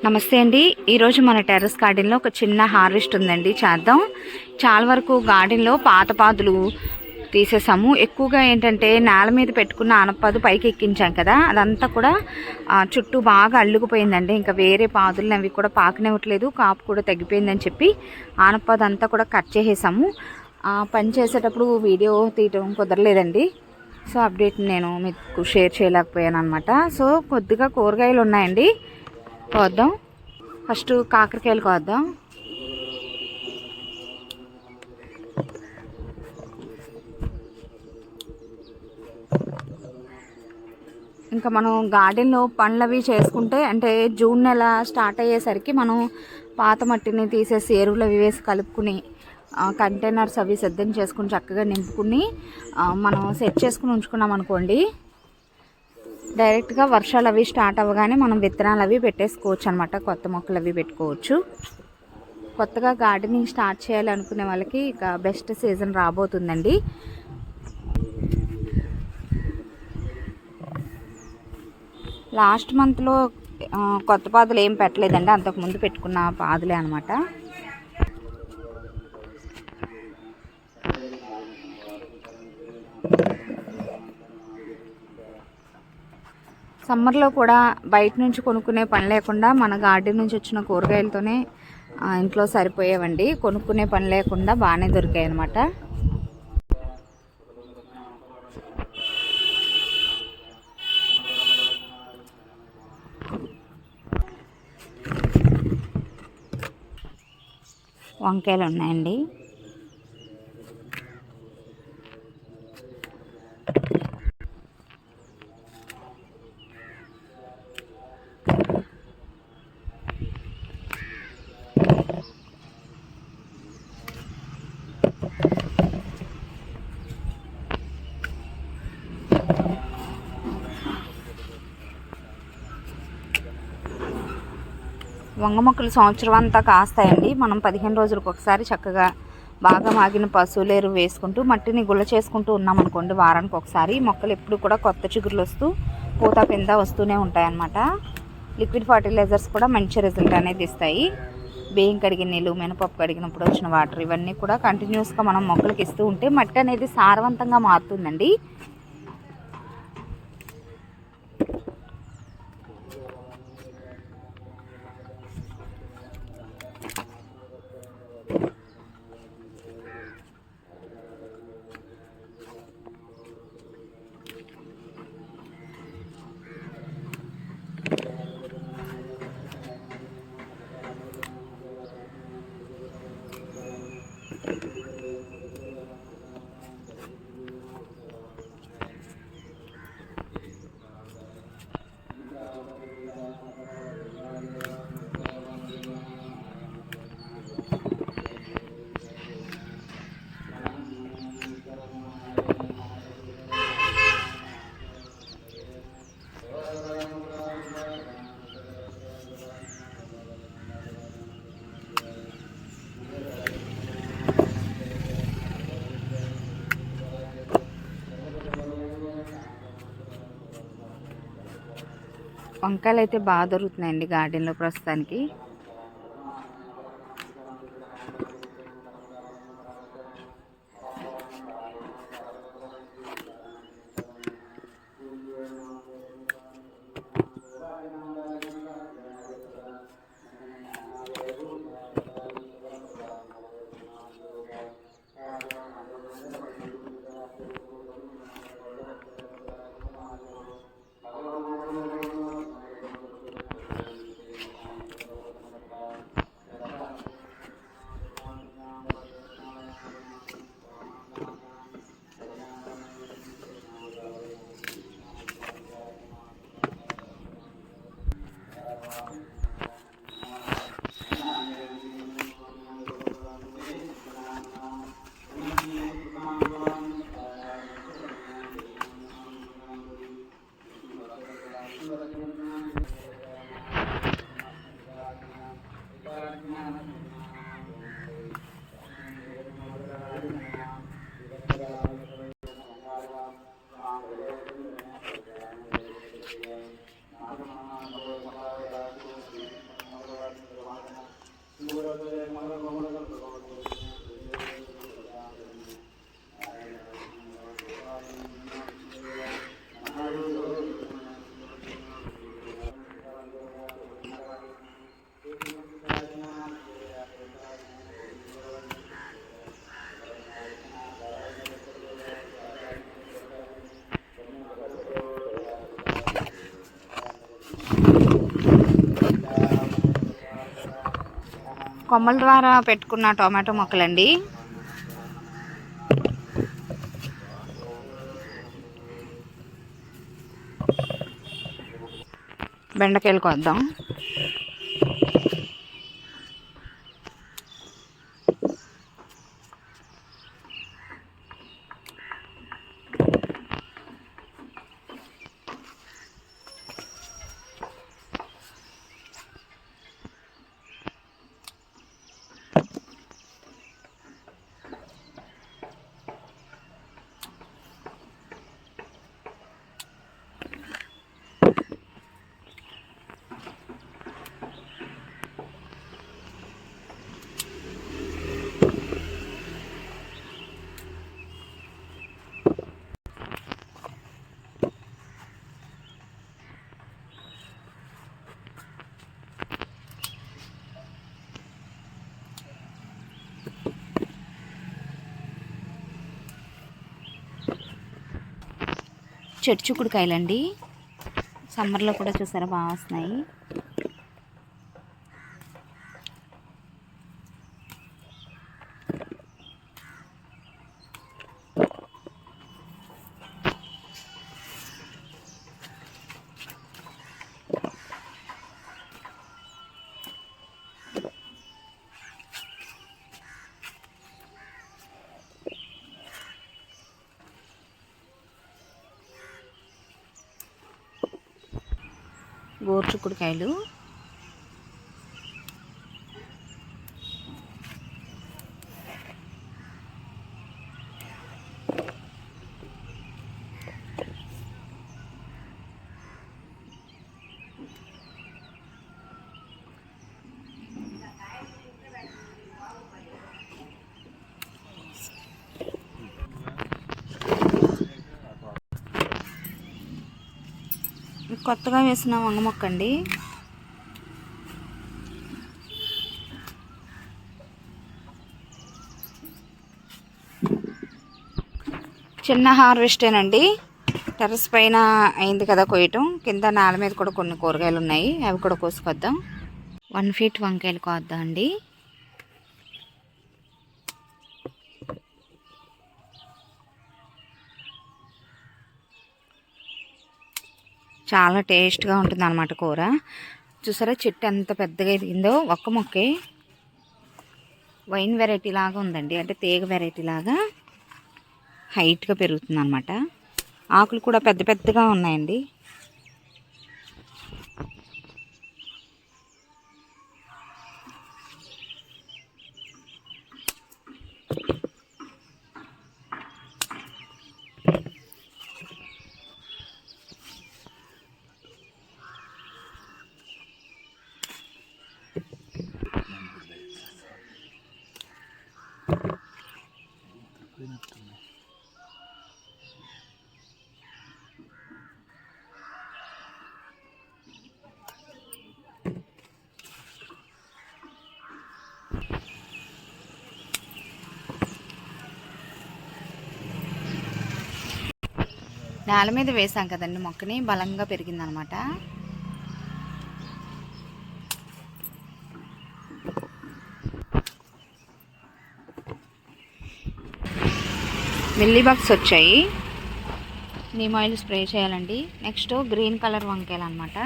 నమస్తే అండి. ఈరోజు మన టెర్రస్ గార్డెన్లో ఒక చిన్న హార్వెస్ట్ ఉందండి, చేద్దాం. చాలా వరకు గార్డెన్లో పాత పాదులు తీసేసాము. ఎక్కువగా ఏంటంటే నేల మీద పెట్టుకున్న ఆనపాదు పైకి ఎక్కించాం కదా, అదంతా కూడా చుట్టూ బాగా అల్లుకుపోయిందండి. ఇంకా వేరే పాదులు అవి కూడా పాకనివ్వట్లేదు, కాపు కూడా తగ్గిపోయిందని చెప్పి ఆనపాదు అంతా కూడా కట్ చేసేసాము. పని చేసేటప్పుడు వీడియో తీయటం కుదరలేదండి, సో అప్డేట్ నేను మీకు షేర్ చేయలేకపోయాను అనమాట. సో కొద్దిగా కూరగాయలు ఉన్నాయండి, కోద్దాం. ఫస్ట్ కాకరకాయలు కోద్దాం. ఇంకా మనం గార్డెన్లో పనులు అవి చేసుకుంటే, అంటే జూన్ నెల స్టార్ట్ అయ్యేసరికి మనం పాత మట్టిని తీసేసి ఎరువులు అవి వేసి కలుపుకుని కంటైనర్స్ అవి సిద్ధం చేసుకుని చక్కగా నింపుకుని మనం సెట్ చేసుకుని ఉంచుకున్నాం అనుకోండి, డైరెక్ట్గా వర్షాలు అవి స్టార్ట్ అవ్వగానే మనం విత్తనాలు అవి పెట్టేసుకోవచ్చు అనమాట. కొత్త మొక్కలు అవి పెట్టుకోవచ్చు. కొత్తగా గార్డెనింగ్ స్టార్ట్ చేయాలి అనుకునే వాళ్ళకి ఇక బెస్ట్ సీజన్ రాబోతుందండి. లాస్ట్ మంత్లో కొత్త పాదులు ఏం పెట్టలేదండి, అంతకుముందు పెట్టుకున్న పాదులే అనమాట. సమ్మర్లో కూడా బయట నుంచి కొనుక్కునే పని లేకుండా మన గార్డెన్ నుంచి వచ్చిన కూరగాయలతోనే ఇంట్లో సరిపోయేవండి. కొనుక్కునే పని లేకుండా బాగానే దొరికాయి అన్నమాట. వంకాయలు ఉన్నాయండి. వంగ మొక్కలు సంవత్సరం అంతా కాస్తాయండి. మనం 15 రోజులకు ఒకసారి చక్కగా బాగా మాగిన పశువులేరు వేసుకుంటూ మట్టిని గుల్ల చేసుకుంటూ ఉన్నామనుకోండి, వారానికి ఒకసారి మొక్కలు ఎప్పుడు కూడా కొత్త చిగురులు వస్తూ పూత పింద వస్తూనే ఉంటాయన్నమాట. లిక్విడ్ ఫర్టిలైజర్స్ కూడా మంచి రిజల్ట్ అనేది ఇస్తాయి. బియ్యం కడిగిన నీళ్ళు, మినపప్పు కడిగినప్పుడు వచ్చిన వాటర్, ఇవన్నీ కూడా కంటిన్యూస్గా మనం మొక్కలకి ఇస్తూ ఉంటే మట్టి అనేది సారవంతంగా మారుతుందండి. వంకాయలు అయితే బాగా దొరుకుతున్నాయండి గార్డెన్లో ప్రస్తుతానికి. కొమ్మల ద్వారా పెట్టుకున్న టొమాటో మొక్కలండి. బెండకాయలు కోద్దాం. చెట్టు చిక్కుడుకాయలండి. సమ్మర్లో కూడా చూసారా బాగా వస్తున్నాయి. గోరుచిక్కుడుకాయలు, కొత్తగా వేసిన వంగ మొక్క అండి. చిన్న హార్వెస్టేనండి. టెర్రస్ పైన అయింది కదా కొయ్యటం. కింద నేల మీద కూడా కొన్ని కూరగాయలు ఉన్నాయి, అవి కూడా కోసుకొద్దాం. 1 ఫీట్ వంకాయలు కోద్దాం అండి. చాలా టేస్ట్గా ఉంటుంది అన్నమాట కూర. చూసారా చెట్టు ఎంత పెద్దగా ఎదిగిందో. ఒక్క మొక్కే వైన్ వెరైటీ లాగా ఉందండి, అంటే తీగ వెరైటీ లాగా హైట్గా పెరుగుతుంది అన్నమాట. ఆకులు కూడా పెద్ద పెద్దగా ఉన్నాయండి. నేల మీద వేసాం కదండి మొక్కని, బలంగా పెరిగిందనమాట. మిల్లీ బగ్స్ వచ్చాయి, నీమ్ ఆయిల్ స్ప్రే చేయాలండి. నెక్స్ట్ గ్రీన్ కలర్ వంకాయలు అనమాట.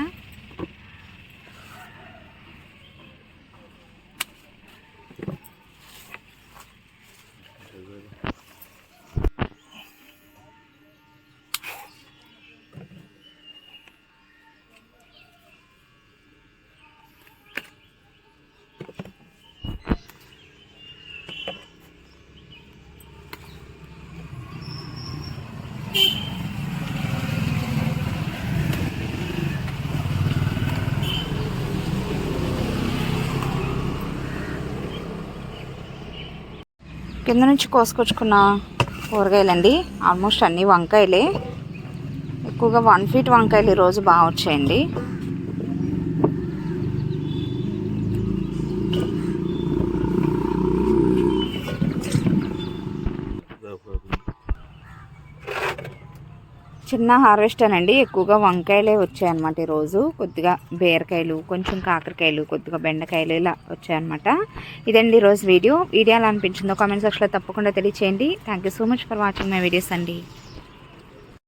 కింద నుంచి కోసుకొచ్చుకున్న కూరగాయలండి. ఆల్మోస్ట్ అన్నీ వంకాయలే, ఎక్కువగా 1 ఫీట్ వంకాయలు ఈరోజు బాగా వచ్చాయండి. చిన్న హార్వెస్ట్ అనండి. ఎక్కువగా వంకాయలే వచ్చాయన్నమాట ఈరోజు. కొద్దిగా బీరకాయలు, కొంచెం కాకరకాయలు, కొద్దిగా బెండకాయలు ఇలా వచ్చాయన్నమాట. ఇదండి ఈరోజు వీడియో ఎలా అనిపించిందో కామెంట్ సెక్షన్లో తప్పకుండా తెలియచేయండి. Thank you so much for watching my videos అండి.